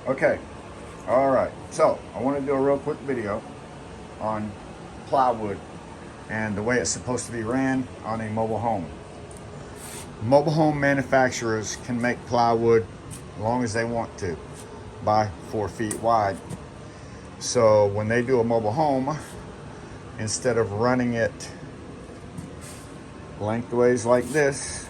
Okay, all right. So I want to do a real quick video on plywood and the way it's supposed to be ran on a mobile home. Mobile home manufacturers can make plywood as long as they want to, by 4 feet wide. So when they do a mobile home, instead of running it lengthways like this,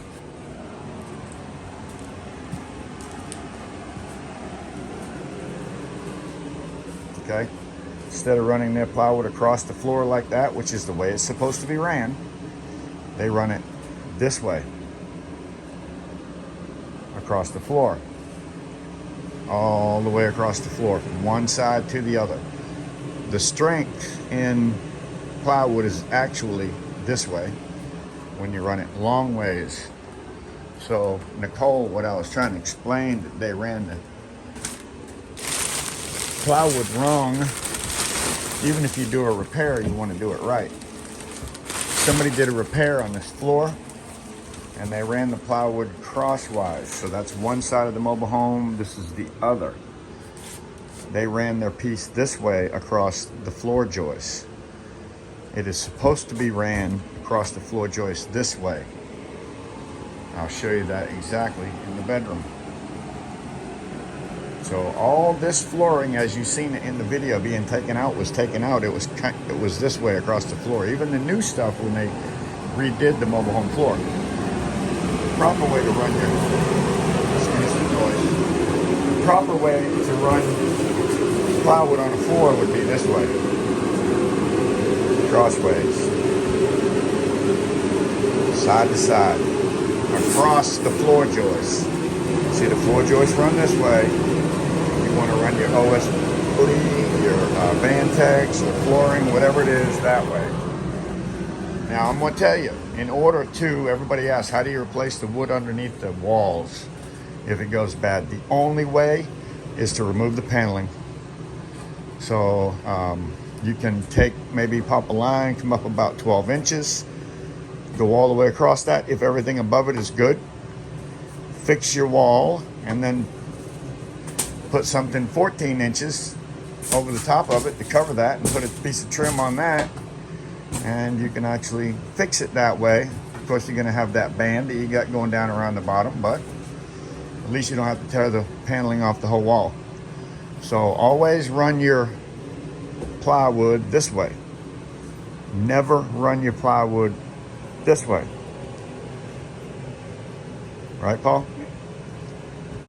okay, instead of running their plywood across the floor like that, which is the way it's supposed to be ran, they run it this way across the floor, all the way across the floor from one side to the other. The strength in plywood is actually this way when you run it long ways. So Nicole, what I was trying to explain, that they ran the plywood wrong. Even if you do a repair, you want to do it right. Somebody did a repair on this floor and they ran the plywood crosswise. So that's one side of the mobile home, this is the other. They ran their piece this way across the floor joist. It is supposed to be ran across the floor joist this way. I'll show you that exactly in the bedroom. So all this flooring, as you've seen it in the video being taken out, was taken out. It was this way across the floor. Even the new stuff, when they redid the mobile home floor. The proper way to run your, excuse the noise. The proper way to run plywood on the floor would be this way, crossways, side to side, across the floor joist. See the floor joist run this way. You want to run your OSB, your Vantex, or flooring, whatever it is, that way. Now I'm going to tell you, in order to, everybody asks, how do you replace the wood underneath the walls if it goes bad? The only way is to remove the paneling. So you can take, maybe pop a line, come up about 12 inches, go all the way across that. If everything above it is good, fix your wall and then put something 14 inches over the top of it to cover that, and put a piece of trim on that, and you can actually fix it that way. Of course, you're going to have that band that you got going down around the bottom, but at least you don't have to tear the paneling off the whole wall. So always run your plywood this way. Never run your plywood this way. Right, Paul?